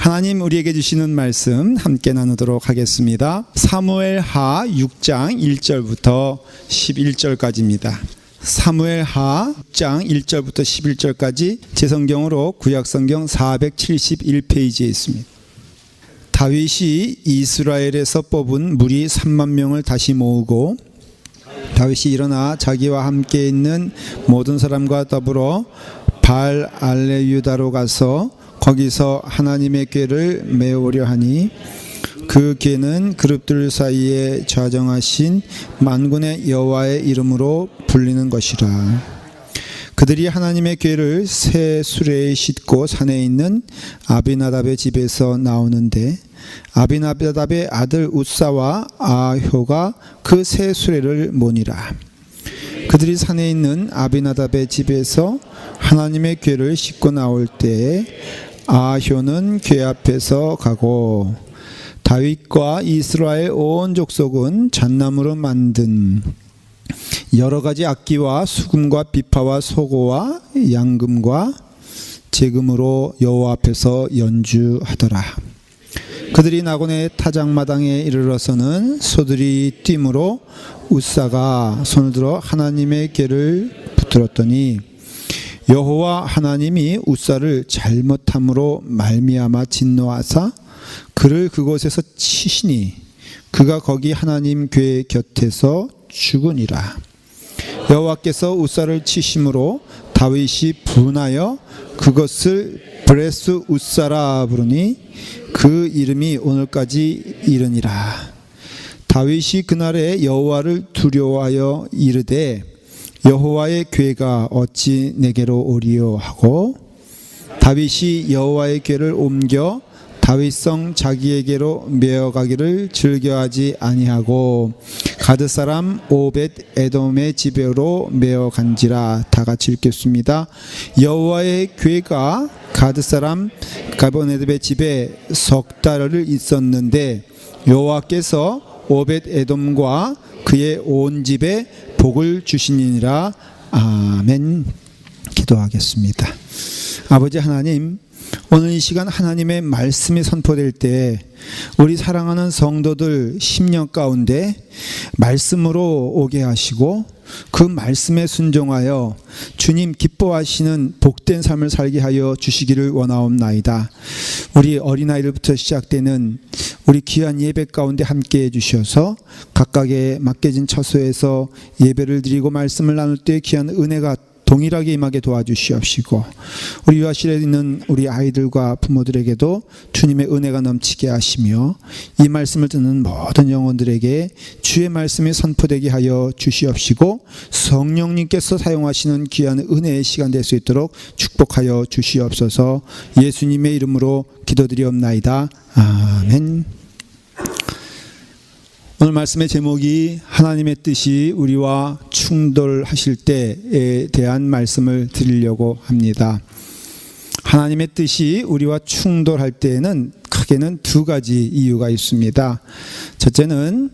하나님 우리에게 주시는 말씀 함께 나누도록 하겠습니다. 사무엘하 6장 1절부터 11절까지입니다. 사무엘하 6장 1절부터 11절까지 제 성경으로 구약성경 471페이지에 있습니다. 다윗이 이스라엘에서 뽑은 무리 3만 명을 다시 모으고 다윗이 일어나 자기와 함께 있는 모든 사람과 더불어 발 알레유다로 가서 거기서 하나님의 궤를 메우려 하니 그 궤는 그룹들 사이에 좌정하신 만군의 여호와의 이름으로 불리는 것이라. 그들이 하나님의 궤를 새 수레에 싣고 산에 있는 아비나답의 집에서 나오는데 아비나답의 아들 웃사와 아효가 그 새 수레를 모니라. 그들이 산에 있는 아비나답의 집에서 하나님의 궤를 싣고 나올 때에 아효는 궤 앞에서 가고 다윗과 이스라엘 온 족속은 잣나무로 만든 여러 가지 악기와 수금과 비파와 소고와 양금과 제금으로 여호와 앞에서 연주하더라. 그들이 나곤의 타작마당에 이르러서는 소들이 뛰므로 웃사가 손을 들어 하나님의 궤를 붙들었더니 여호와 하나님이 웃사를 잘못함으로 말미암아 진노하사 그를 그곳에서 치시니 그가 거기 하나님 궤 곁에서 죽으니라. 여호와께서 웃사를 치심으로 다윗이 분하여 그것을 브레스 웃사라 부르니 그 이름이 오늘까지 이르니라. 다윗이 그날에 여호와를 두려워하여 이르되 여호와의 궤가 어찌 내게로 오리요 하고 다윗이 여호와의 궤를 옮겨 다윗성 자기에게로 메어가기를 즐겨하지 아니하고 가드 사람 오벳 에돔의 집으로 메어간지라. 다 같이 읽겠습니다. 여호와의 궤가 가드 사람 가본에돔의 집에 석 달을 있었는데 여호와께서 오벳 에돔과 그의 온 집에 복을 주시니라. 아멘. 기도하겠습니다. 아버지 하나님, 오늘 이 시간 하나님의 말씀이 선포될 때 우리 사랑하는 성도들 심령 가운데 말씀으로 오게 하시고 그 말씀에 순종하여 주님 기뻐하시는 복된 삶을 살게 하여 주시기를 원하옵나이다. 우리 어린아이들부터 시작되는 우리 귀한 예배 가운데 함께 해주셔서 각각의 맡겨진 처소에서 예배를 드리고 말씀을 나눌 때 귀한 은혜가 동일하게 임하게 도와주시옵시고 우리 유아실에 있는 우리 아이들과 부모들에게도 주님의 은혜가 넘치게 하시며 이 말씀을 듣는 모든 영혼들에게 주의 말씀이 선포되게 하여 주시옵시고 성령님께서 사용하시는 귀한 은혜의 시간 될 수 있도록 축복하여 주시옵소서. 예수님의 이름으로 기도드리옵나이다. 아멘. 오늘 말씀의 제목이 하나님의 뜻이 우리와 충돌하실 때에 대한 말씀을 드리려고 합니다. 하나님의 뜻이 우리와 충돌할 때에는 크게는 두 가지 이유가 있습니다. 첫째는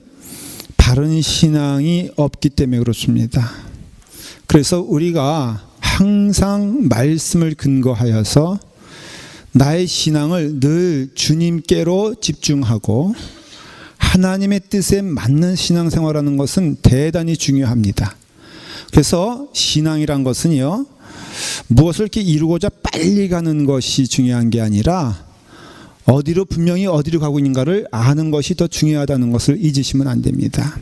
바른 신앙이 없기 때문에 그렇습니다. 그래서 우리가 항상 말씀을 근거하여서 나의 신앙을 늘 주님께로 집중하고 하나님의 뜻에 맞는 신앙생활하는 것은 대단히 중요합니다. 그래서 신앙이란 것은요, 무엇을 이렇게 이루고자 빨리 가는 것이 중요한 게 아니라 분명히 어디로 가고 있는가를 아는 것이 더 중요하다는 것을 잊으시면 안 됩니다.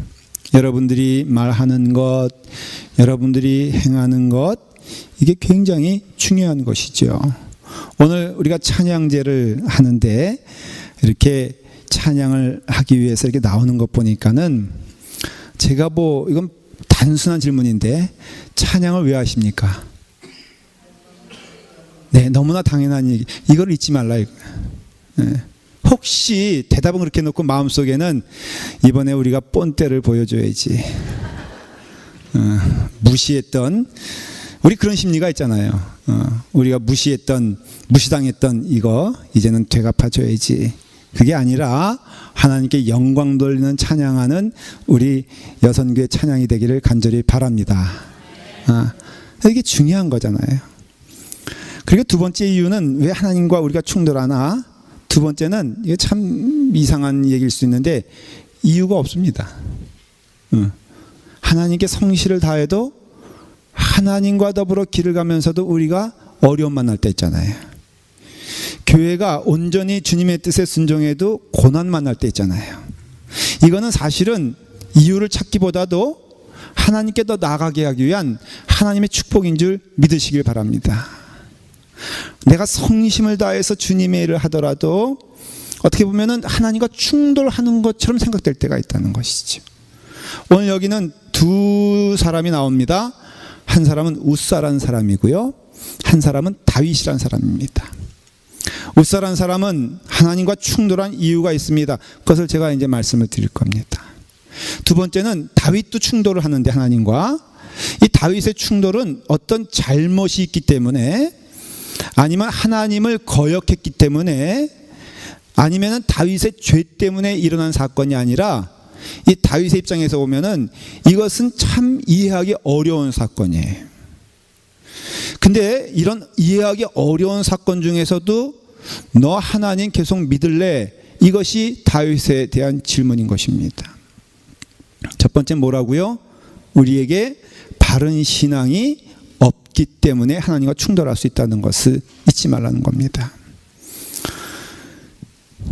여러분들이 말하는 것, 여러분들이 행하는 것, 이게 굉장히 중요한 것이죠. 오늘 우리가 찬양제를 하는데 이렇게 찬양을 하기 위해서 이렇게 나오는 것 보니까는 제가 이건 단순한 질문인데 찬양을 왜 하십니까? 네, 너무나 당연한 얘기. 이걸 잊지 말라 이거. 네. 혹시 대답은 그렇게 놓고 마음속에는 이번에 우리가 본때를 보여줘야지. 무시했던 우리 그런 심리가 있잖아요. 우리가 무시당했던 이거 이제는 되갚아줘야지. 그게 아니라 하나님께 영광 돌리는 찬양하는 우리 여선교회 찬양이 되기를 간절히 바랍니다. 이게 중요한 거잖아요. 그리고 두 번째 이유는 왜 하나님과 우리가 충돌하나? 두 번째는 이게 참 이상한 얘기일 수 있는데 이유가 없습니다. 하나님께 성실을 다해도 하나님과 더불어 길을 가면서도 우리가 어려움 만날 때 있잖아요. 교회가 온전히 주님의 뜻에 순종해도 고난 만날 때 있잖아요. 이거는 사실은 이유를 찾기보다도 하나님께 더 나아가게 하기 위한 하나님의 축복인 줄 믿으시길 바랍니다. 내가 성심을 다해서 주님의 일을 하더라도 어떻게 보면은 하나님과 충돌하는 것처럼 생각될 때가 있다는 것이죠. 오늘 여기는 두 사람이 나옵니다. 한 사람은 웃사라는 사람이고요, 한 사람은 다윗이라는 사람입니다. 웃사라는 사람은 하나님과 충돌한 이유가 있습니다. 그것을 제가 이제 말씀을 드릴 겁니다. 두 번째는 다윗도 충돌을 하는데 하나님과 이 다윗의 충돌은 어떤 잘못이 있기 때문에, 아니면 하나님을 거역했기 때문에, 아니면 다윗의 죄 때문에 일어난 사건이 아니라 이 다윗의 입장에서 보면은 이것은 참 이해하기 어려운 사건이에요. 근데 이런 이해하기 어려운 사건 중에서도 너 하나님 계속 믿을래? 이것이 다윗에 대한 질문인 것입니다. 첫 번째 뭐라고요? 우리에게 바른 신앙이 없기 때문에 하나님과 충돌할 수 있다는 것을 잊지 말라는 겁니다.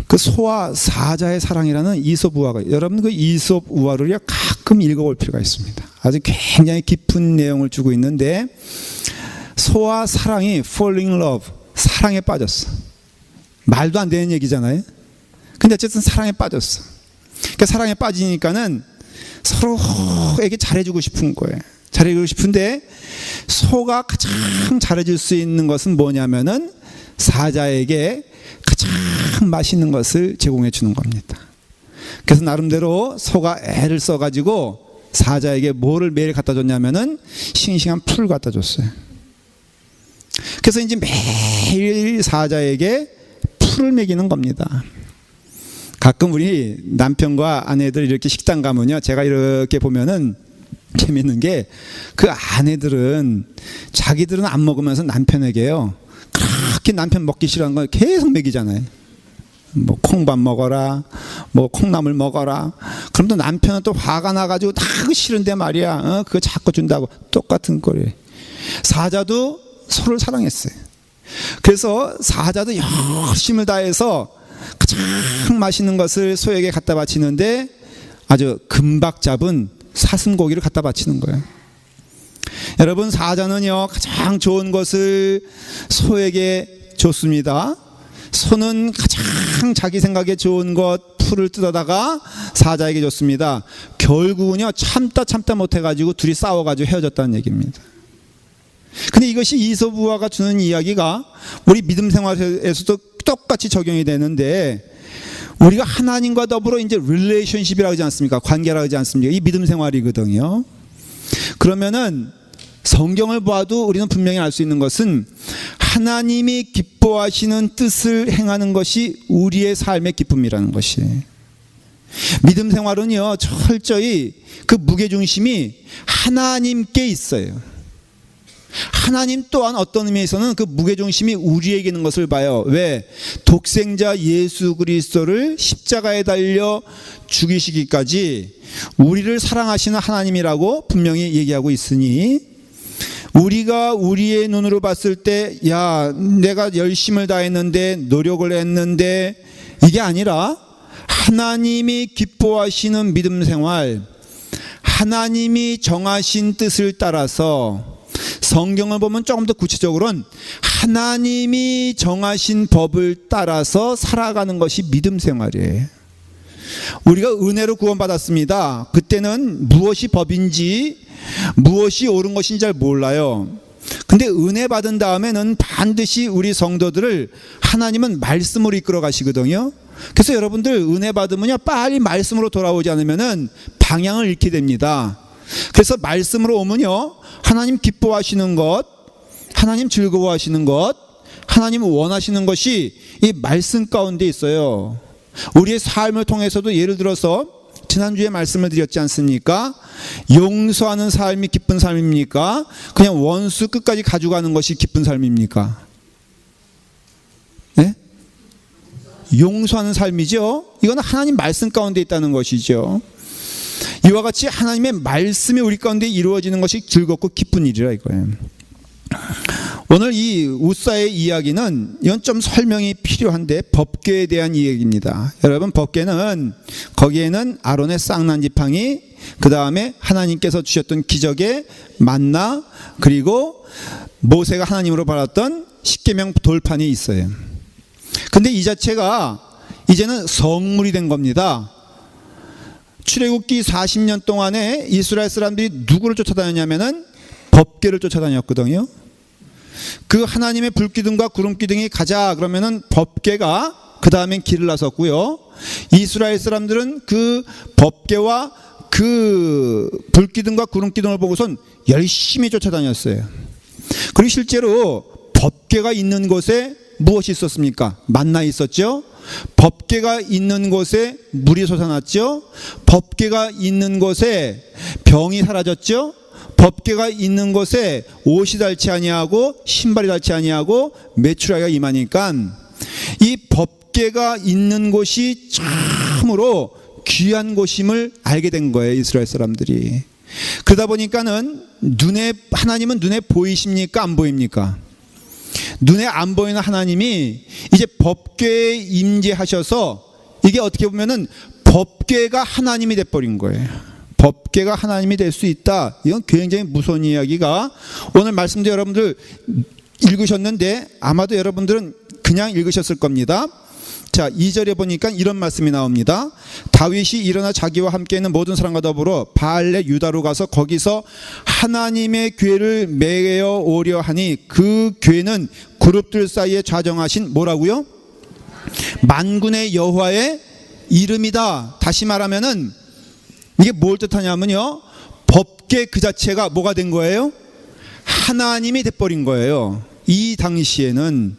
그 소와 사자의 사랑이라는 이솝 우화가, 여러분 그 이솝 우화를 가끔 읽어볼 필요가 있습니다. 아주 굉장히 깊은 내용을 주고 있는데, 소와 사랑이 falling in love, 사랑에 빠졌어. 말도 안 되는 얘기잖아요. 근데 어쨌든 사랑에 빠졌어. 그러니까 사랑에 빠지니까는 서로에게 잘해주고 싶은 거예요. 잘해주고 싶은데 소가 가장 잘해줄 수 있는 것은 뭐냐면은 사자에게 가장 맛있는 것을 제공해 주는 겁니다. 그래서 나름대로 소가 애를 써가지고 사자에게 뭐를 매일 갖다 줬냐면은 싱싱한 풀을 갖다 줬어요. 그래서 이제 매일 사자에게 풀을 먹이는 겁니다. 가끔 우리 남편과 아내들 이렇게 식당 가면요, 제가 이렇게 보면은 재밌는 게, 그 아내들은 자기들은 안 먹으면서 남편에게요 그렇게 남편 먹기 싫어하는 걸 계속 먹이잖아요. 뭐 콩밥 먹어라, 뭐 콩나물 먹어라. 그럼 또 남편은 또 화가 나가지고 다 싫은데 말이야, 그거 자꾸 준다고. 똑같은 꼴이에요. 사자도 소를 사랑했어요. 그래서 사자도 열심을 다해서 가장 맛있는 것을 소에게 갖다 바치는데 아주 금박 잡은 사슴고기를 갖다 바치는 거예요. 여러분, 사자는요 가장 좋은 것을 소에게 줬습니다. 소는 가장 자기 생각에 좋은 것 풀을 뜯어다가 사자에게 줬습니다. 결국은요 참다 못해가지고 둘이 싸워가지고 헤어졌다는 얘기입니다. 근데 이것이 이솝 우화가 주는 이야기가 우리 믿음 생활에서도 똑같이 적용이 되는데, 우리가 하나님과 더불어 이제 릴레이션십이라고 하지 않습니까? 관계라고 하지 않습니까? 이 믿음 생활이거든요. 그러면은 성경을 봐도 우리는 분명히 알 수 있는 것은 하나님이 기뻐하시는 뜻을 행하는 것이 우리의 삶의 기쁨이라는 것이에요. 믿음 생활은요 철저히 그 무게중심이 하나님께 있어요. 하나님 또한 어떤 의미에서는 그 무게중심이 우리에게 있는 것을 봐요. 왜? 독생자 예수 그리스도를 십자가에 달려 죽이시기까지 우리를 사랑하시는 하나님이라고 분명히 얘기하고 있으니, 우리가 우리의 눈으로 봤을 때 야 내가 열심을 다했는데 노력을 했는데 이게 아니라 하나님이 기뻐하시는 믿음 생활, 하나님이 정하신 뜻을 따라서, 성경을 보면 조금 더 구체적으로는 하나님이 정하신 법을 따라서 살아가는 것이 믿음 생활이에요. 우리가 은혜로 구원받았습니다. 그때는 무엇이 법인지 무엇이 옳은 것인지 잘 몰라요. 근데 은혜 받은 다음에는 반드시 우리 성도들을 하나님은 말씀으로 이끌어 가시거든요. 그래서 여러분들 은혜 받으면요 빨리 말씀으로 돌아오지 않으면은 방향을 잃게 됩니다. 그래서 말씀으로 오면요 하나님 기뻐하시는 것, 하나님 즐거워하시는 것, 하나님 원하시는 것이 이 말씀 가운데 있어요. 우리의 삶을 통해서도 예를 들어서 지난주에 말씀을 드렸지 않습니까? 용서하는 삶이 기쁜 삶입니까? 그냥 원수 끝까지 가져가는 것이 기쁜 삶입니까? 네? 용서하는 삶이죠. 이거는 하나님 말씀 가운데 있다는 것이죠. 이와 같이 하나님의 말씀이 우리 가운데 이루어지는 것이 즐겁고 기쁜 일이라 이거예요. 오늘 이 우사의 이야기는 이건 좀 설명이 필요한데 법궤에 대한 이야기입니다. 여러분, 법궤는 거기에는 아론의 쌍난 지팡이, 그 다음에 하나님께서 주셨던 기적의 만나, 그리고 모세가 하나님으로 받았던 십계명 돌판이 있어요. 근데 이 자체가 이제는 성물이 된 겁니다. 출애굽기 40년 동안에 이스라엘 사람들이 누구를 쫓아다녔냐면은 법궤를 쫓아다녔거든요. 그 하나님의 불기둥과 구름기둥이 가자 그러면은 법궤가 그 다음엔 길을 나섰고요. 이스라엘 사람들은 그 법궤와 그 불기둥과 구름기둥을 보고선 열심히 쫓아다녔어요. 그리고 실제로 법궤가 있는 곳에 무엇이 있었습니까? 만나 있었죠. 법궤가 있는 곳에 물이 솟아났죠. 법궤가 있는 곳에 병이 사라졌죠. 법궤가 있는 곳에 옷이 닳지 아니하고 신발이 닳지 아니하고 메추라기가 임하니까 이 법궤가 있는 곳이 참으로 귀한 곳임을 알게 된 거예요, 이스라엘 사람들이. 그러다 보니까는 하나님은 눈에 보이십니까? 안 보입니까? 눈에 안 보이는 하나님이 이제 법궤에 임재하셔서 이게 어떻게 보면은 법궤가 하나님이 돼버린 거예요. 법궤가 하나님이 될 수 있다. 이건 굉장히 무서운 이야기가 오늘 말씀도 여러분들 읽으셨는데 아마도 여러분들은 그냥 읽으셨을 겁니다. 자, 2절에 보니까 이런 말씀이 나옵니다. 다윗이 일어나 자기와 함께 있는 모든 사람과 더불어 바알레 유다로 가서 거기서 하나님의 궤를 매어 오려 하니 그 궤는 그룹들 사이에 좌정하신 뭐라고요? 만군의 여호와의 이름이다. 다시 말하면은 이게 뭘 뜻하냐면요, 법궤 그 자체가 뭐가 된 거예요? 하나님이 돼버린 거예요. 이 당시에는.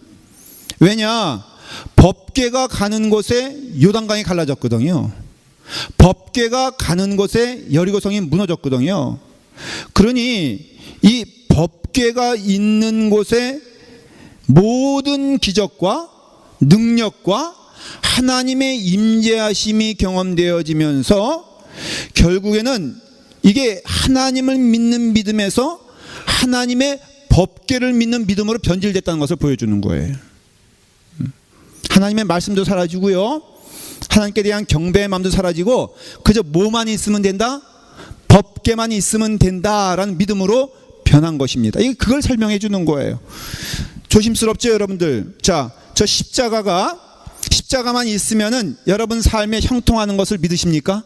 왜냐? 법궤가 가는 곳에 요단강이 갈라졌거든요. 법궤가 가는 곳에 여리고성이 무너졌거든요. 그러니 이 법궤가 있는 곳에 모든 기적과 능력과 하나님의 임재하심이 경험되어지면서 결국에는 이게 하나님을 믿는 믿음에서 하나님의 법궤를 믿는 믿음으로 변질됐다는 것을 보여주는 거예요. 하나님의 말씀도 사라지고요, 하나님께 대한 경배의 마음도 사라지고 그저 뭐만 있으면 된다? 법궤만 있으면 된다라는 믿음으로 변한 것입니다. 그걸 설명해 주는 거예요. 조심스럽죠, 여러분들? 자, 저 십자가만 있으면은 여러분 삶에 형통하는 것을 믿으십니까?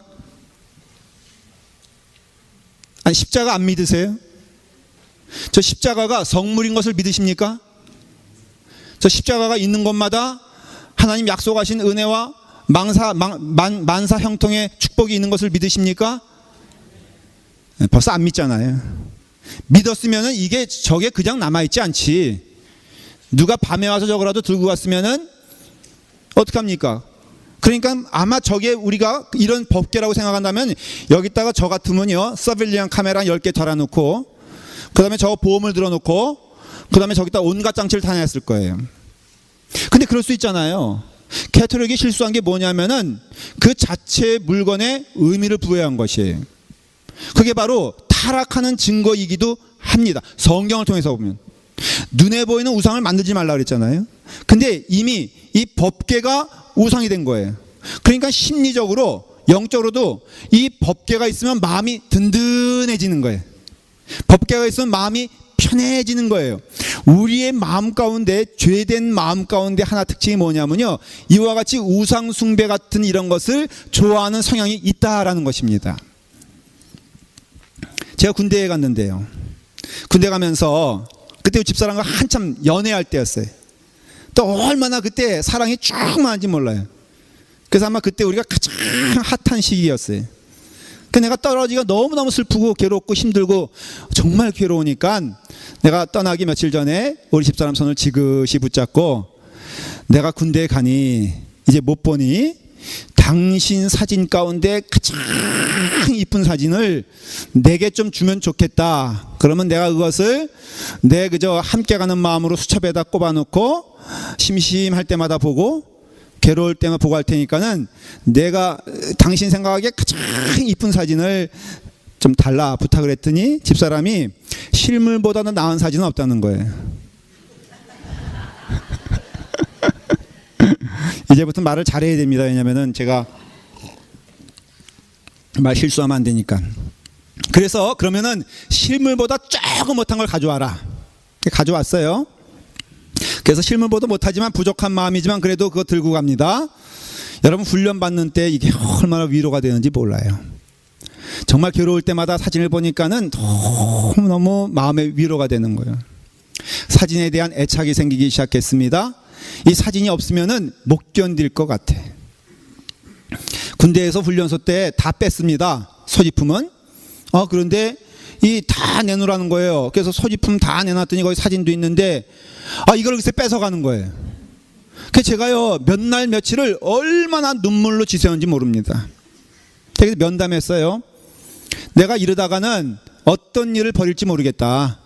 아니, 십자가 안 믿으세요? 저 십자가가 성물인 것을 믿으십니까? 저 십자가가 있는 곳마다 하나님 약속하신 은혜와 만사 형통의 축복이 있는 것을 믿으십니까? 벌써 안 믿잖아요. 믿었으면은 저게 그냥 남아있지 않지. 누가 밤에 와서 저거라도 들고 갔으면은 어떡합니까? 그러니까 아마 저게 우리가 이런 법궤라고 생각한다면 여기다가 저 같으면요, 서빌리언 카메라 10개 달아놓고 그 다음에 저 보험을 들어놓고 그 다음에 저기다 온갖 장치를 다 냈을 거예요. 근데 그럴 수 있잖아요. 캐톨릭이 실수한 게 뭐냐면은 그 자체의 물건에 의미를 부여한 것이에요. 그게 바로 타락하는 증거이기도 합니다. 성경을 통해서 보면 눈에 보이는 우상을 만들지 말라 그랬잖아요. 근데 이미 이 법궤가 우상이 된 거예요. 그러니까 심리적으로 영적으로도 이 법궤가 있으면 마음이 든든해지는 거예요. 법궤가 있으면 마음이 편해지는 거예요. 우리의 마음 가운데, 죄된 마음 가운데 하나 특징이 뭐냐면요, 이와 같이 우상 숭배 같은 이런 것을 좋아하는 성향이 있다라는 것입니다. 제가 군대에 갔는데요, 군대 가면서 그때 집사람과 한참 연애할 때였어요. 또 얼마나 그때 사랑이 쭉 많은지 몰라요. 그래서 아마 그때 우리가 가장 핫한 시기였어요. 그 내가 떨어지기가 너무너무 슬프고 괴롭고 힘들고 정말 괴로우니까 내가 떠나기 며칠 전에 우리 집사람 손을 지그시 붙잡고, 내가 군대에 가니 이제 못 보니 당신 사진 가운데 가장 이쁜 사진을 내게 좀 주면 좋겠다. 그러면 내가 그것을 그저 함께 가는 마음으로 수첩에다 꼽아놓고 심심할 때마다 보고 괴로울 때만 보고 할 테니까는 내가 당신 생각하기에 가장 이쁜 사진을 좀 달라 부탁을 했더니 집사람이 실물보다는 나은 사진은 없다는 거예요. 이제부터 말을 잘해야 됩니다. 왜냐면은 제가 말 실수하면 안 되니까. 그래서 그러면은 실물보다 조금 못한 걸 가져와라. 가져왔어요. 그래서 실물보다 못하지만 부족한 마음이지만 그래도 그거 들고 갑니다. 여러분 훈련 받는 때 이게 얼마나 위로가 되는지 몰라요. 정말 괴로울 때마다 사진을 보니까는 너무너무 마음에 위로가 되는 거예요. 사진에 대한 애착이 생기기 시작했습니다. 이 사진이 없으면은 못 견딜 것 같아. 군대에서 훈련소 때 다 뺐습니다. 소지품은. 그런데 이 다 내놓으라는 거예요. 그래서 소지품 다 내놨더니 거기 사진도 있는데 이걸 글쎄 뺏어가는 거예요. 그래서 제가요 몇 날 며칠을 얼마나 눈물로 지새운지 모릅니다. 그래서 면담했어요. 내가 이러다가는 어떤 일을 벌일지 모르겠다.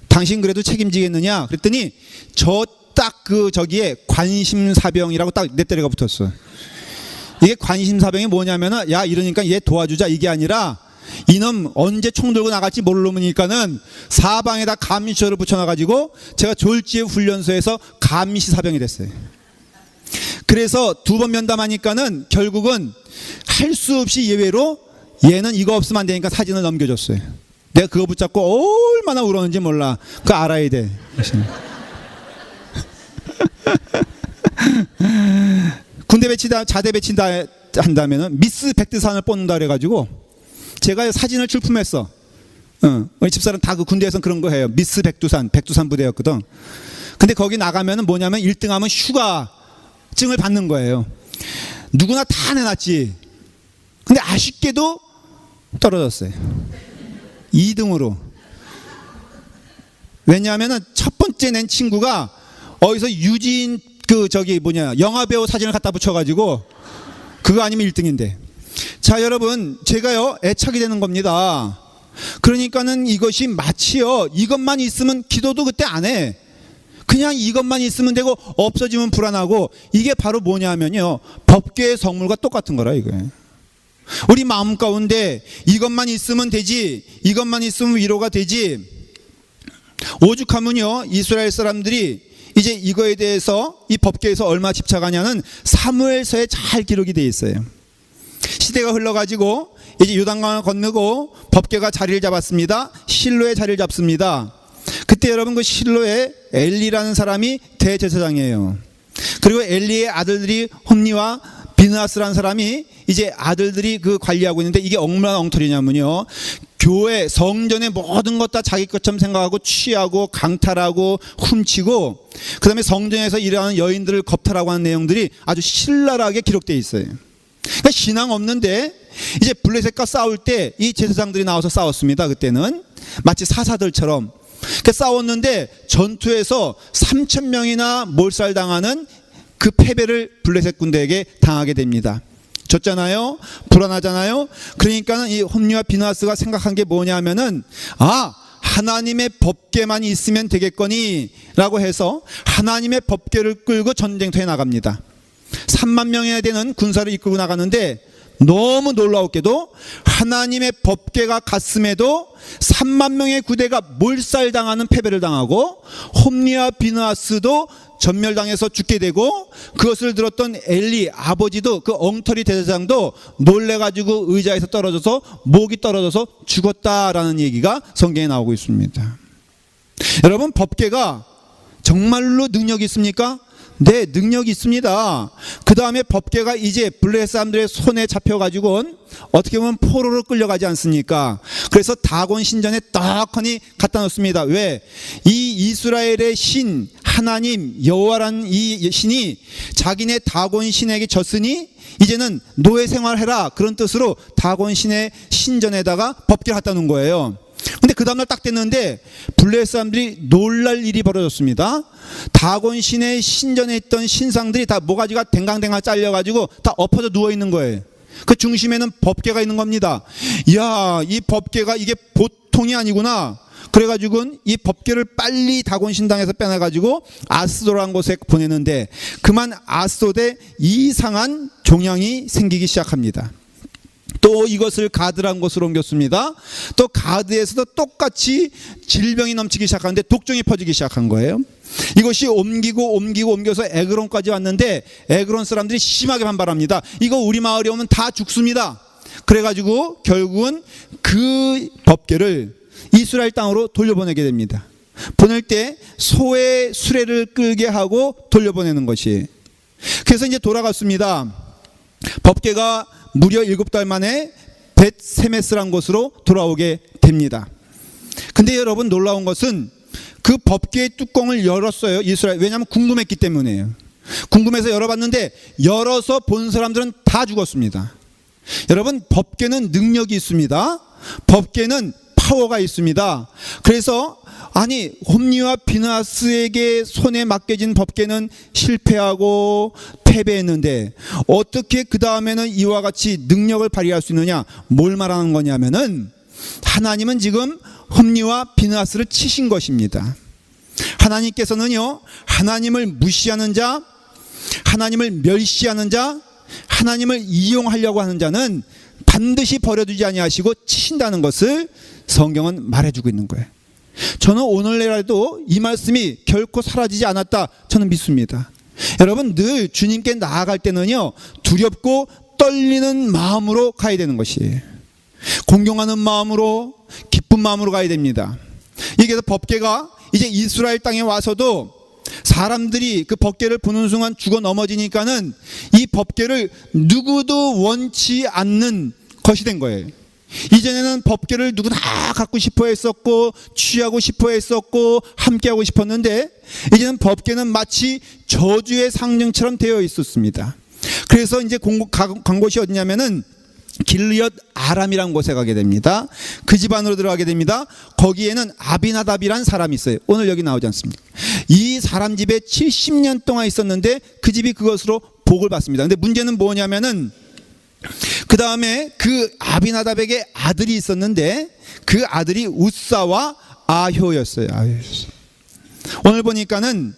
당신 그래도 책임지겠느냐? 그랬더니 딱 저기에 관심사병이라고 딱 내 때려가 붙었어. 이게 관심사병이 뭐냐면은 야 이러니까 얘 도와주자 이게 아니라 이놈 언제 총 들고 나갈지 모르니까는 사방에다 감시초를 붙여놔가지고 제가 졸지에 훈련소에서 감시사병이 됐어요. 그래서 2번 면담하니까는 결국은 할 수 없이 예외로 얘는 이거 없으면 안 되니까 사진을 넘겨줬어요. 내가 그거 붙잡고 얼마나 울었는지 몰라. 그거 알아야 돼. 군대 자대 한다면은 미스 백두산을 뽑는다 그래가지고 제가 사진을 출품했어. 우리 집사람 다 그 군대에서는 그런 거 해요. 미스 백두산 부대였거든. 근데 거기 나가면은 뭐냐면 1등하면 휴가증을 받는 거예요. 누구나 다 내놨지. 근데 아쉽게도 떨어졌어요. 2등으로. 왜냐하면은 첫 번째 낸 친구가 어디서 유진 영화배우 사진을 갖다 붙여가지고 그거 아니면 1등인데. 자 여러분 제가요 애착이 되는 겁니다. 그러니까는 이것이 마치요 이것만 있으면 기도도 그때 안 해. 그냥 이것만 있으면 되고 없어지면 불안하고. 이게 바로 뭐냐면요 법궤의 성물과 똑같은 거라 이거예요. 우리 마음 가운데 이것만 있으면 되지, 이것만 있으면 위로가 되지. 오죽하면요 이스라엘 사람들이 이제 이거에 대해서 이 법궤에서 얼마나 집착하냐는 사무엘서에 잘 기록이 되어 있어요. 시대가 흘러가지고 이제 요단강을 건너고 법궤가 자리를 잡았습니다. 실로에 자리를 잡습니다. 그때 여러분 그 실로에 엘리라는 사람이 대제사장이에요. 그리고 엘리의 아들들이 홈니와 비느하스라는 사람이 이제 아들들이 관리하고 있는데 이게 얼마나 엉터리냐면요 교회 성전의 모든 것 다 자기 것처럼 생각하고 취하고 강탈하고 훔치고 그 다음에 성전에서 일하는 여인들을 겁탈하고 하는 내용들이 아주 신랄하게 기록되어 있어요. 그러니까 신앙 없는데 이제 블레셋과 싸울 때 이 제사장들이 나와서 싸웠습니다. 그때는 마치 사사들처럼 싸웠는데 전투에서 3,000명이나 몰살당하는 그 패배를 블레셋 군대에게 당하게 됩니다. 졌잖아요. 불안하잖아요. 그러니까는 이 홈리와 비느하스가 생각한 게 뭐냐면은 하나님의 법궤만 있으면 되겠거니 라고 해서 하나님의 법궤를 끌고 전쟁터에 나갑니다. 3만 명이나 되는 군사를 이끌고 나가는데 너무 놀라웠게도 하나님의 법궤가 갔음에도 3만 명의 구대가 몰살당하는 패배를 당하고 홈리와 비느하스도 전멸당해서 죽게 되고 그것을 들었던 엘리 아버지도 그 엉터리 대제사장도 놀래가지고 의자에서 떨어져서 목이 떨어져서 죽었다라는 얘기가 성경에 나오고 있습니다. 여러분 법궤가 정말로 능력이 있습니까? 네, 능력이 있습니다. 그 다음에 법궤가 이제 블레셋 사람들의 손에 잡혀가지고 어떻게 보면 포로로 끌려가지 않습니까? 그래서 다곤 신전에 떡하니 갖다 놓습니다. 왜? 이 이스라엘의 신 하나님 여호와라는 이 신이 자기네 다곤 신에게 졌으니 이제는 노예 생활해라 그런 뜻으로 다곤 신의 신전에다가 법궤를 갖다 놓은 거예요. 근데 그 다음날 딱 됐는데 블레셋 사람들이 놀랄 일이 벌어졌습니다. 다곤 신의 신전에 있던 신상들이 다 모가지가 댕강댕강 잘려가지고 다 엎어져 누워있는 거예요. 그 중심에는 법궤가 있는 겁니다. 이야 이 법궤가 이게 보통이 아니구나. 그래가지고 이 법궤를 빨리 다곤 신당에서 빼내가지고 아스도라는 곳에 보내는데 그만 아스도에 이상한 종양이 생기기 시작합니다. 또 이것을 가드라는 곳으로 옮겼습니다. 또 가드에서도 똑같이 질병이 넘치기 시작하는데 독종이 퍼지기 시작한 거예요. 이것이 옮겨서 에그론까지 왔는데 에그론 사람들이 심하게 반발합니다. 이거 우리 마을에 오면 다 죽습니다. 그래가지고 결국은 그 법궤를 이스라엘 땅으로 돌려보내게 됩니다. 보낼 때 소의 수레를 끌게 하고 돌려보내는 것이. 그래서 이제 돌아갔습니다. 법궤가 무려 7달 만에 벳세메스란 곳으로 돌아오게 됩니다. 근데 여러분 놀라운 것은 그 법궤의 뚜껑을 열었어요. 이스라엘. 왜냐하면 궁금했기 때문이에요. 궁금해서 열어봤는데 열어서 본 사람들은 다 죽었습니다. 여러분 법궤는 능력이 있습니다. 법궤는 파워가 있습니다. 그래서 아니 홈리와 비나스에게 손에 맡겨진 법궤는 실패하고 패배했는데 어떻게 그 다음에는 이와 같이 능력을 발휘할 수 있느냐? 뭘 말하는 거냐면은 하나님은 지금 홈리와 비나스를 치신 것입니다. 하나님께서는요 하나님을 무시하는 자, 하나님을 멸시하는 자, 하나님을 이용하려고 하는 자는 반드시 버려두지 아니하시고 치신다는 것을 성경은 말해주고 있는 거예요. 저는 오늘날에도 이 말씀이 결코 사라지지 않았다 저는 믿습니다. 여러분 늘 주님께 나아갈 때는요 두렵고 떨리는 마음으로 가야 되는 것이에요. 공경하는 마음으로 기쁜 마음으로 가야 됩니다. 이게 법궤가 이제 이스라엘 땅에 와서도 사람들이 그 법궤를 보는 순간 죽어 넘어지니까는 이 법궤를 누구도 원치 않는 것이 된 거예요. 이전에는 법궤를 누구나 갖고 싶어 했었고 취하고 싶어 했었고 함께하고 싶었는데 이제는 법궤는 마치 저주의 상징처럼 되어 있었습니다. 그래서 이제 간 곳이 어디냐면은 길르앗 아람이라는 곳에 가게 됩니다. 그 집안으로 들어가게 됩니다. 거기에는 아비나답이란 사람이 있어요. 오늘 여기 나오지 않습니까? 이 사람 집에 70년 동안 있었는데 그 집이 그것으로 복을 받습니다. 근데 문제는 뭐냐면은 그 다음에 그 아비나답에게 아들이 있었는데 그 아들이 우사와 아효였어요. 오늘 보니까는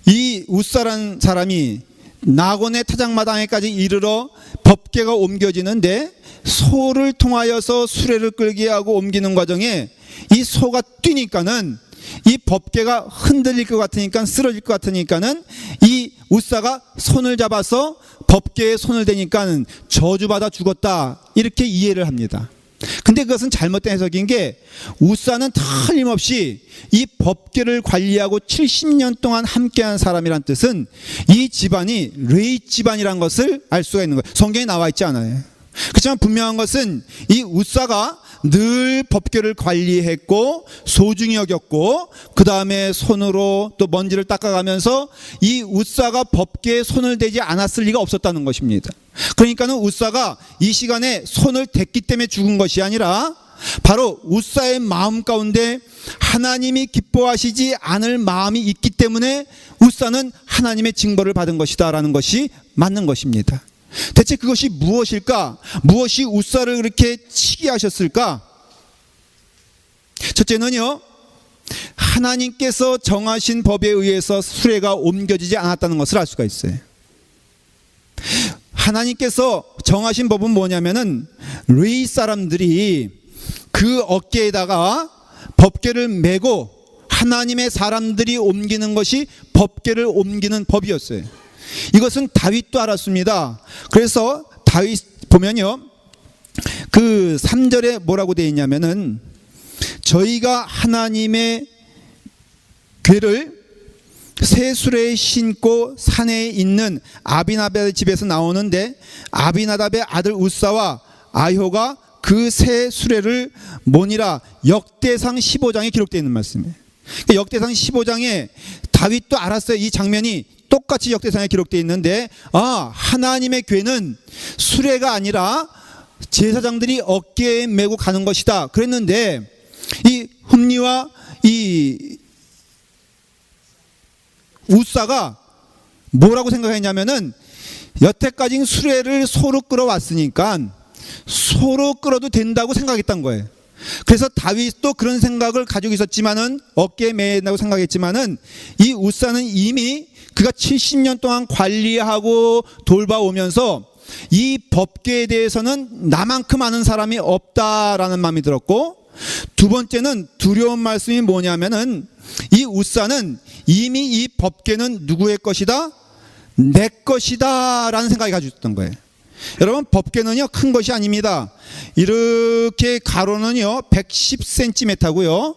이 우사라는 사람이 나곤의 타작마당에까지 이르러 법궤가 옮겨지는데 소를 통하여서 수레를 끌게 하고 옮기는 과정에 이 소가 뛰니까는 이 법궤가 흔들릴 것 같으니까 쓰러질 것 같으니까는 이 우사가 손을 잡아서 법궤에 손을 대니까는 저주받아 죽었다 이렇게 이해를 합니다. 근데 그것은 잘못된 해석인 게 우사는 틀림없이 이 법궤를 관리하고 70년 동안 함께한 사람이란 뜻은 이 집안이 레위 집안이란 것을 알 수가 있는 거예요. 성경에 나와 있지 않아요. 그렇지만 분명한 것은 이 우사가 늘 법궤를 관리했고 소중히 여겼고 그 다음에 손으로 또 먼지를 닦아가면서 이 우사가 법궤에 손을 대지 않았을 리가 없었다는 것입니다. 그러니까는 우사가 이 시간에 손을 댔기 때문에 죽은 것이 아니라 바로 우사의 마음 가운데 하나님이 기뻐하시지 않을 마음이 있기 때문에 우사는 하나님의 징벌을 받은 것이다 라는 것이 맞는 것입니다. 대체 그것이 무엇일까? 무엇이 우사를 그렇게 치게 하셨을까? 첫째는요, 하나님께서 정하신 법에 의해서 수레가 옮겨지지 않았다는 것을 알 수가 있어요. 하나님께서 정하신 법은 뭐냐면은 레위 사람들이 그 어깨에다가 법궤를 메고 하나님의 사람들이 옮기는 것이 법궤를 옮기는 법이었어요. 이것은 다윗도 알았습니다. 그래서 다윗 보면요, 그 3절에 뭐라고 되어 있냐면은 저희가 하나님의 궤를 새 수레에 신고 산에 있는 아비나답의 집에서 나오는데 아비나답의 아들 우사와 아효가 그 새 수레를 모니라 역대상 15장에 기록되어 있는 말씀이에요. 역대상 15장에 다윗도 알았어요. 이 장면이 똑같이 역대상에 기록되어 있는데 하나님의 궤는 수레가 아니라 제사장들이 어깨에 메고 가는 것이다 그랬는데 이 흠리와 이 우사가 뭐라고 생각했냐면은 여태까지 수레를 소로 끌어왔으니까 소로 끌어도 된다고 생각했던 거예요. 그래서 다윗도 그런 생각을 가지고 있었지만은 어깨에 매인다고 생각했지만은 이 우사는 이미 그가 70년 동안 관리하고 돌봐오면서 이 법궤에 대해서는 나만큼 아는 사람이 없다라는 마음이 들었고, 두 번째는 두려운 말씀이 뭐냐면은 이 우사는 이미 이 법궤는 누구의 것이다? 내 것이다 라는 생각이 가지고 있었던 거예요. 여러분, 법궤는요 큰 것이 아닙니다. 이렇게 가로는요 110cm고요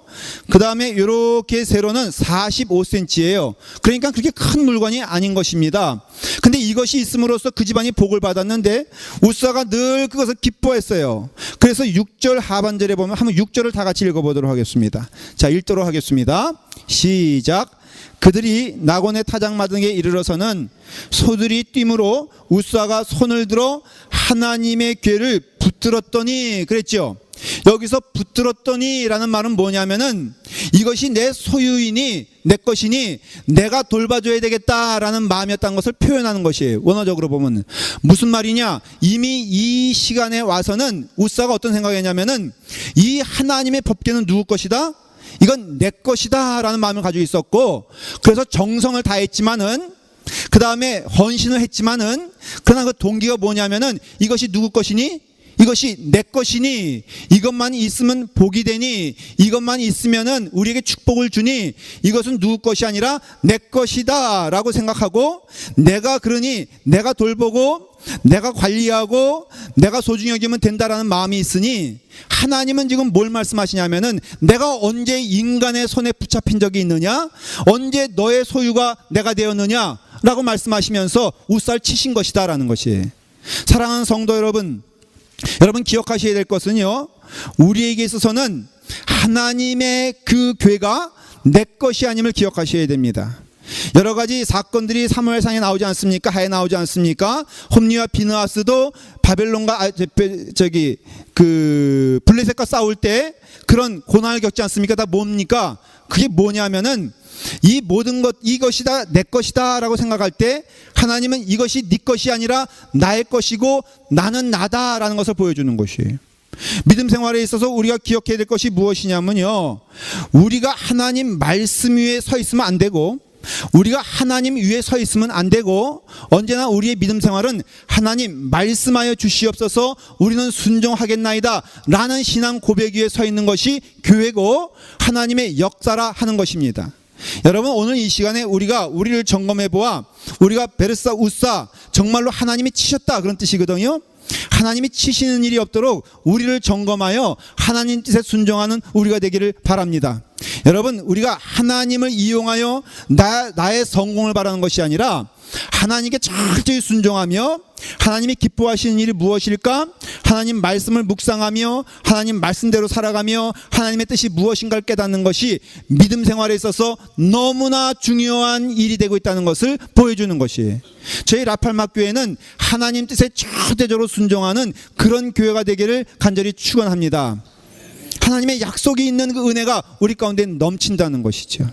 그 다음에 이렇게 세로는 45cm예요 그러니까 그렇게 큰 물건이 아닌 것입니다. 근데 이것이 있음으로써 그 집안이 복을 받았는데 우사가 늘 그것을 기뻐했어요. 그래서 6절 하반절에 보면 한번 6절을 다 같이 읽어보도록 하겠습니다. 자, 읽도록 하겠습니다. 시작. 그들이 나곤의 타작마당에 이르러서는 소들이 뛰므로 우사가 손을 들어 하나님의 궤를 붙들었더니 그랬죠. 여기서 붙들었더니 라는 말은 뭐냐면은 이것이 내 소유이니 내 것이니 내가 돌봐줘야 되겠다라는 마음이었다는 것을 표현하는 것이에요. 원어적으로 보면 무슨 말이냐, 이미 이 시간에 와서는 우사가 어떤 생각이냐면은 이 하나님의 법궤는 누구 것이다? 이건 내 것이다 라는 마음을 가지고 있었고, 그래서 정성을 다했지만은 그 다음에 헌신을 했지만은 그러나 그 동기가 뭐냐면은 이것이 누구 것이니? 이것이 내 것이니, 이것만 있으면 복이 되니, 이것만 있으면은 우리에게 축복을 주니, 이것은 누구 것이 아니라 내 것이다 라고 생각하고, 내가 그러니 내가 돌보고 내가 관리하고 내가 소중히 여기면 된다라는 마음이 있으니, 하나님은 지금 뭘 말씀하시냐면은 내가 언제 인간의 손에 붙잡힌 적이 있느냐, 언제 너의 소유가 내가 되었느냐 라고 말씀하시면서 우사를 치신 것이다 라는 것이에요. 사랑하는 성도 여러분, 여러분 기억하셔야 될 것은요, 우리에게 있어서는 하나님의 그 궤가 내 것이 아님을 기억하셔야 됩니다. 여러 가지 사건들이 사무엘상에 나오지 않습니까? 하에 나오지 않습니까? 홈리와 비느하스도 바벨론과 블레셋과 싸울 때 그런 고난을 겪지 않습니까? 다 뭡니까? 그게 뭐냐면은 이 모든 것, 이것이다 내 것이다 라고 생각할 때 하나님은 이것이 네 것이 아니라 나의 것이고 나는 나다라는 것을 보여주는 것이에요. 믿음 생활에 있어서 우리가 기억해야 될 것이 무엇이냐면요, 우리가 하나님 말씀 위에 서 있으면 안 되고, 우리가 하나님 위에 서 있으면 안 되고, 언제나 우리의 믿음 생활은 하나님 말씀하여 주시옵소서 우리는 순종하겠나이다 라는 신앙 고백 위에 서 있는 것이 교회고 하나님의 역사라 하는 것입니다. 여러분, 오늘 이 시간에 우리를 점검해 보아 우리가 베르사 우사 정말로 하나님이 치셨다 그런 뜻이거든요. 하나님이 치시는 일이 없도록 우리를 점검하여 하나님 뜻에 순종하는 우리가 되기를 바랍니다. 여러분, 우리가 하나님을 이용하여 나의 성공을 바라는 것이 아니라 하나님께 철저히 순종하며 하나님이 기뻐하시는 일이 무엇일까? 하나님 말씀을 묵상하며 하나님 말씀대로 살아가며 하나님의 뜻이 무엇인가를 깨닫는 것이 믿음 생활에 있어서 너무나 중요한 일이 되고 있다는 것을 보여주는 것이에요. 저희 라팔막 교회는 하나님 뜻에 절대적으로 순종하는 그런 교회가 되기를 간절히 축원합니다. 하나님의 약속이 있는 그 은혜가 우리 가운데 넘친다는 것이죠.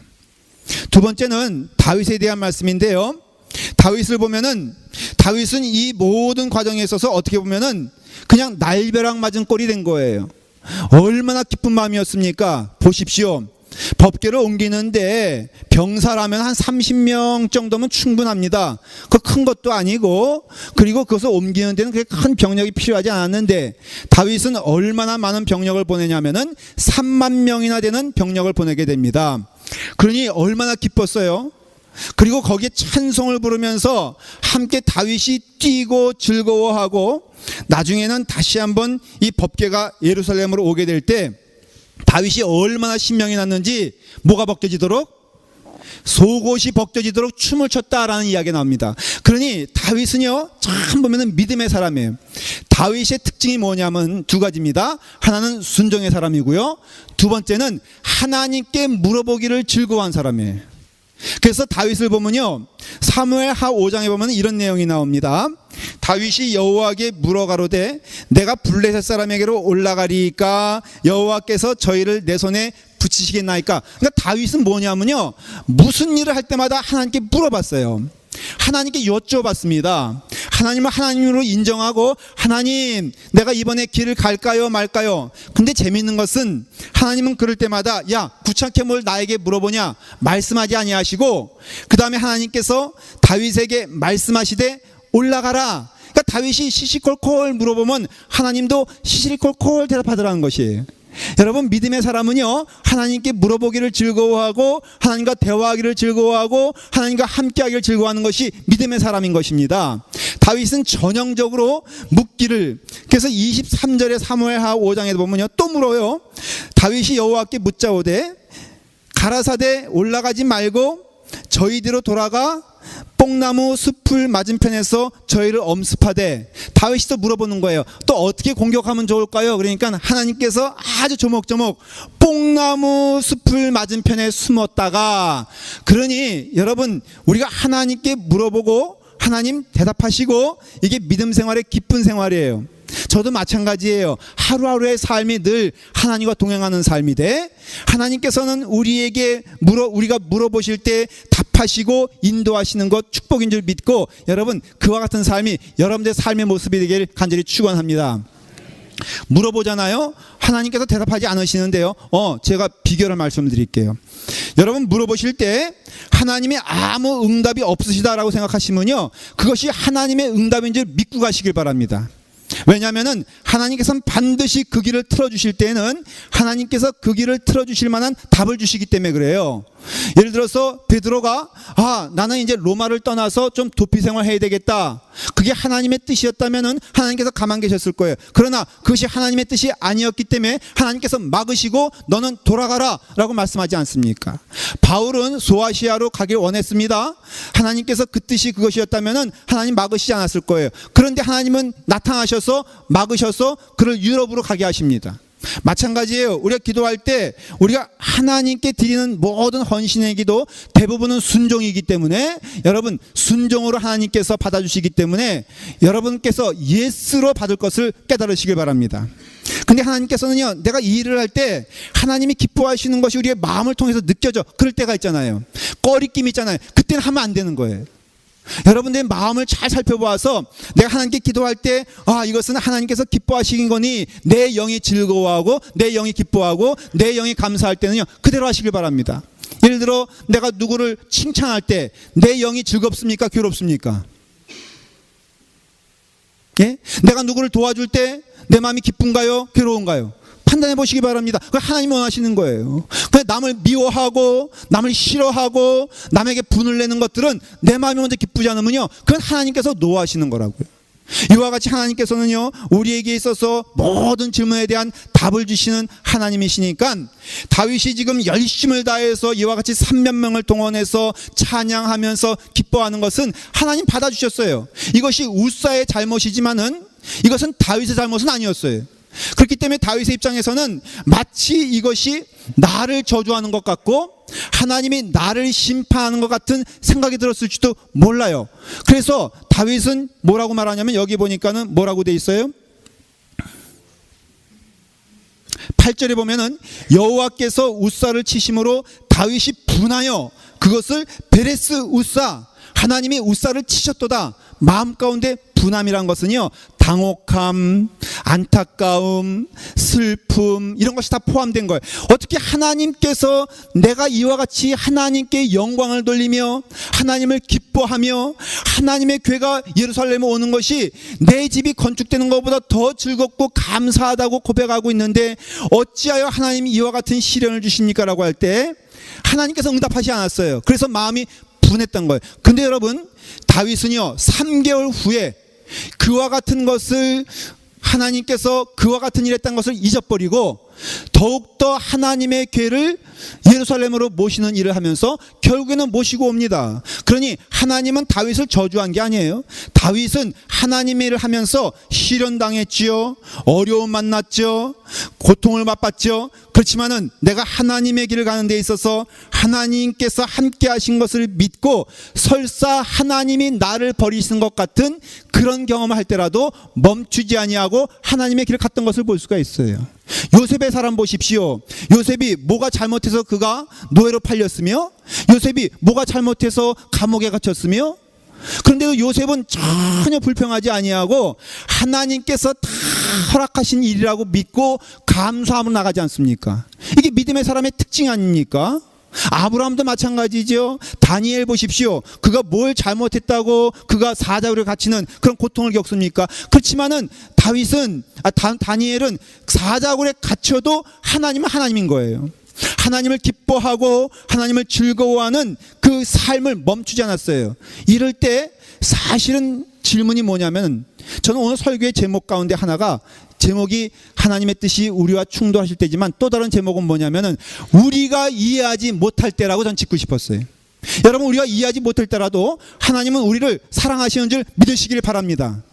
두 번째는 다윗에 대한 말씀인데요, 다윗을 보면은 다윗은 이 모든 과정에 있어서 어떻게 보면은 그냥 날벼락 맞은 꼴이 된 거예요. 얼마나 기쁜 마음이었습니까? 보십시오. 법궤를 옮기는데 병사라면 한 30명 정도면 충분합니다. 그 큰 것도 아니고, 그리고 그것을 옮기는 데는 그렇게 큰 병력이 필요하지 않았는데 다윗은 얼마나 많은 병력을 보내냐면은 3만 명이나 되는 병력을 보내게 됩니다. 그러니 얼마나 기뻤어요. 그리고 거기에 찬송을 부르면서 함께 다윗이 뛰고 즐거워하고, 나중에는 다시 한번 이 법궤가 예루살렘으로 오게 될 때 다윗이 얼마나 신명이 났는지 뭐가 벗겨지도록? 속옷이 벗겨지도록 춤을 췄다라는 이야기가 나옵니다. 그러니 다윗은요 참 보면은 믿음의 사람이에요. 다윗의 특징이 뭐냐면 두 가지입니다. 하나는 순종의 사람이고요, 두 번째는 하나님께 물어보기를 즐거워한 사람이에요. 그래서 다윗을 보면요, 사무엘 하 5장에 보면 이런 내용이 나옵니다. 다윗이 여호와께 물어가로되 내가 블레셋 사람에게로 올라가리까 여호와께서 저희를 내 손에 붙이시겠나이까. 그러니까 다윗은 뭐냐면요, 무슨 일을 할 때마다 하나님께 물어봤어요. 하나님께 여쭤봤습니다. 하나님을 하나님으로 인정하고 하나님 내가 이번에 길을 갈까요 말까요? 근데 재미있는 것은 하나님은 그럴 때마다 야 구차케 뭘 나에게 물어보냐 말씀하지 아니하시고 그 다음에 하나님께서 다윗에게 말씀하시되 올라가라. 그러니까 다윗이 시시콜콜 물어보면 하나님도 시시콜콜 대답하더라는 것이에요. 여러분 믿음의 사람은요 하나님께 물어보기를 즐거워하고 하나님과 대화하기를 즐거워하고 하나님과 함께하기를 즐거워하는 것이 믿음의 사람인 것입니다. 다윗은 전형적으로 묻기를, 그래서 23절에 사무엘하 5장에 보면요 또 물어요. 다윗이 여호와께 묻자오되 가라사대 올라가지 말고 저희대로 돌아가 뽕나무 숲을 맞은편에서 저희를 엄습하되, 다윗이 또 물어보는 거예요. 또 어떻게 공격하면 좋을까요? 그러니까 하나님께서 아주 조목조목 뽕나무 숲을 맞은편에 숨었다가, 그러니 여러분 우리가 하나님께 물어보고 하나님 대답하시고, 이게 믿음 생활의 기쁜 생활이에요. 저도 마찬가지예요. 하루하루의 삶이 늘 하나님과 동행하는 삶이 돼. 하나님께서는 우리가 물어보실 때 답하시고 인도하시는 것 축복인 줄 믿고, 여러분 그와 같은 삶이 여러분들의 삶의 모습이 되길 간절히 축원합니다. 물어보잖아요. 하나님께서 대답하지 않으시는데요. 제가 비결을 말씀드릴게요. 여러분 물어보실 때 하나님의 아무 응답이 없으시다라고 생각하시면요, 그것이 하나님의 응답인 줄 믿고 가시길 바랍니다. 왜냐하면 하나님께서는 반드시 그 길을 틀어주실 때는 하나님께서 그 길을 틀어주실 만한 답을 주시기 때문에 그래요. 예를 들어서 베드로가 나는 이제 로마를 떠나서 좀 도피 생활해야 되겠다, 그게 하나님의 뜻이었다면 하나님께서 가만 계셨을 거예요. 그러나 그것이 하나님의 뜻이 아니었기 때문에 하나님께서 막으시고 너는 돌아가라 라고 말씀하지 않습니까? 바울은 소아시아로 가길 원했습니다. 하나님께서 그 뜻이 그것이었다면 하나님 막으시지 않았을 거예요. 그런데 하나님은 나타나셔서 막으셔서 그를 유럽으로 가게 하십니다. 마찬가지예요. 우리가 기도할 때 우리가 하나님께 드리는 모든 헌신의 기도 대부분은 순종이기 때문에, 여러분 순종으로 하나님께서 받아주시기 때문에 여러분께서 예스로 받을 것을 깨달으시길 바랍니다. 근데 하나님께서는요, 내가 이 일을 할 때 하나님이 기뻐하시는 것이 우리의 마음을 통해서 느껴져. 그럴 때가 있잖아요. 꺼리낌 있잖아요. 그때는 하면 안 되는 거예요. 여러분들의 마음을 잘 살펴보아서 내가 하나님께 기도할 때 이것은 하나님께서 기뻐하시는 거니 내 영이 즐거워하고 내 영이 기뻐하고 내 영이 감사할 때는요 그대로 하시길 바랍니다. 예를 들어 내가 누구를 칭찬할 때 내 영이 즐겁습니까? 괴롭습니까? 예? 내가 누구를 도와줄 때 내 마음이 기쁜가요? 괴로운가요? 판단해 보시기 바랍니다. 그건 하나님이 원하시는 거예요. 그냥 남을 미워하고 남을 싫어하고 남에게 분을 내는 것들은 내 마음이 먼저 기쁘지 않으면요, 그건 하나님께서 노하시는 거라고요. 이와 같이 하나님께서는요 우리에게 있어서 모든 질문에 대한 답을 주시는 하나님이시니까, 다윗이 지금 열심을 다해서 이와 같이 3만 명을 동원해서 찬양하면서 기뻐하는 것은 하나님 받아주셨어요. 이것이 우사의 잘못이지만은 이것은 다윗의 잘못은 아니었어요. 그렇기 때문에 다윗의 입장에서는 마치 이것이 나를 저주하는 것 같고 하나님이 나를 심판하는 것 같은 생각이 들었을지도 몰라요. 그래서 다윗은 뭐라고 말하냐면, 여기 보니까는 뭐라고 돼 있어요? 8절에 보면은 여호와께서 우사를 치심으로 다윗이 분하여 그것을 베레스 우사, 하나님이 우사를 치셨도다. 마음 가운데 분함이란 것은요 당혹함, 안타까움, 슬픔 이런 것이 다 포함된 거예요. 어떻게 하나님께서 내가 이와 같이 하나님께 영광을 돌리며 하나님을 기뻐하며 하나님의 교회가 예루살렘에 오는 것이 내 집이 건축되는 것보다 더 즐겁고 감사하다고 고백하고 있는데 어찌하여 하나님이 이와 같은 시련을 주십니까? 라고 할 때 하나님께서 응답하지 않았어요. 그래서 마음이 분했던 거예요. 근데 여러분 다윗은요 3개월 후에 그와 같은 것을, 하나님께서 그와 같은 일 했던 것을 잊어버리고 더욱더 하나님의 교회를 예루살렘으로 모시는 일을 하면서 결국에는 모시고 옵니다. 그러니 하나님은 다윗을 저주한 게 아니에요. 다윗은 하나님의 일을 하면서 시련당했지요, 어려움 만났죠, 고통을 맛봤죠. 그렇지만은 내가 하나님의 길을 가는 데 있어서 하나님께서 함께 하신 것을 믿고 설사 하나님이 나를 버리시는 것 같은 그런 경험을 할 때라도 멈추지 아니하고 하나님의 길을 갔던 것을 볼 수가 있어요. 요셉의 사람 보십시오. 요셉이 뭐가 잘못해서 그가 노예로 팔렸으며, 요셉이 뭐가 잘못해서 감옥에 갇혔으며, 그런데도 요셉은 전혀 불평하지 아니하고 하나님께서 다 허락하신 일이라고 믿고 감사함으로 나가지 않습니까? 이게 믿음의 사람의 특징 아닙니까? 아브라함도 마찬가지죠. 다니엘 보십시오. 그가 뭘 잘못했다고 그가 사자굴에 갇히는 그런 고통을 겪습니까? 그렇지만은 다니엘은 사자굴에 갇혀도 하나님은 하나님인 거예요. 하나님을 기뻐하고 하나님을 즐거워하는 그 삶을 멈추지 않았어요. 이럴 때 사실은 질문이 뭐냐면, 저는 오늘 설교의 제목 가운데 하나가, 제목이 하나님의 뜻이 우리와 충돌하실 때지만 또 다른 제목은 뭐냐면은 우리가 이해하지 못할 때라고 전 짓고 싶었어요. 여러분, 우리가 이해하지 못할 때라도 하나님은 우리를 사랑하시는 줄 믿으시기를 바랍니다.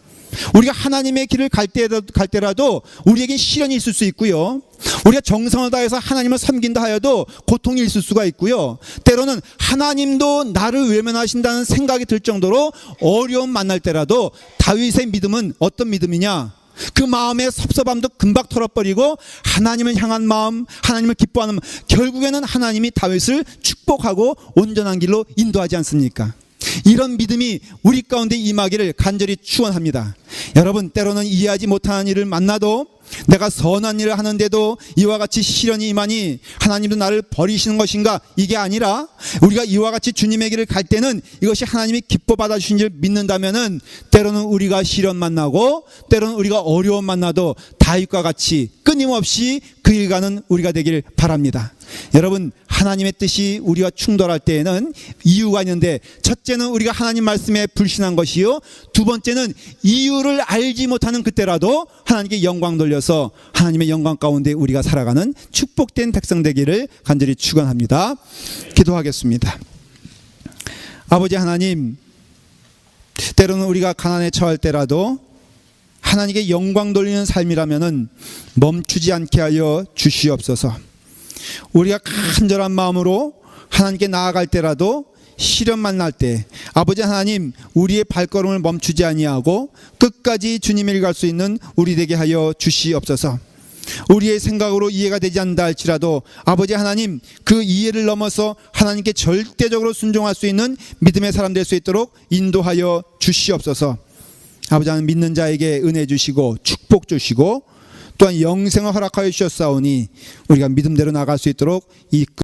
우리가 하나님의 길을 갈 때라도 우리에겐 시련이 있을 수 있고요, 우리가 정성을 다해서 하나님을 섬긴다 하여도 고통이 있을 수가 있고요, 때로는 하나님도 나를 외면하신다는 생각이 들 정도로 어려움 만날 때라도 다윗의 믿음은 어떤 믿음이냐, 그 마음의 섭섭함도 금방 털어버리고 하나님을 향한 마음, 하나님을 기뻐하는 마음, 결국에는 하나님이 다윗을 축복하고 온전한 길로 인도하지 않습니까? 이런 믿음이 우리 가운데 임하기를 간절히 축원합니다. 여러분, 때로는 이해하지 못하는 일을 만나도, 내가 선한 일을 하는데도 이와 같이 시련이 임하니 하나님도 나를 버리시는 것인가, 이게 아니라 우리가 이와 같이 주님의 길을 갈 때는 이것이 하나님이 기뻐 받아주신 줄 믿는다면은, 때로는 우리가 시련 만나고 때로는 우리가 어려움 만나도 다윗과 같이 끊임없이 그 일 가는 우리가 되길 바랍니다. 여러분, 하나님의 뜻이 우리와 충돌할 때에는 이유가 있는데, 첫째는 우리가 하나님 말씀에 불신한 것이요, 두 번째는 이유를 알지 못하는 그때라도 하나님께 영광 돌려서 하나님의 영광 가운데 우리가 살아가는 축복된 백성 되기를 간절히 축원합니다. 기도하겠습니다. 아버지 하나님, 때로는 우리가 가난에 처할 때라도 하나님께 영광 돌리는 삶이라면은 멈추지 않게 하여 주시옵소서. 우리가 간절한 마음으로 하나님께 나아갈 때라도, 시련 만날 때 아버지 하나님, 우리의 발걸음을 멈추지 아니하고 끝까지 주님의 길 갈 수 있는 우리 되게 하여 주시옵소서. 우리의 생각으로 이해가 되지 않는다 할지라도 아버지 하나님, 그 이해를 넘어서 하나님께 절대적으로 순종할 수 있는 믿음의 사람 될 수 있도록 인도하여 주시옵소서. 아버지 하나님, 믿는 자에게 은혜 주시고 축복 주시고 또한 영생을 허락하여 주셨사오니 우리가 믿음대로 나갈 수 있도록 이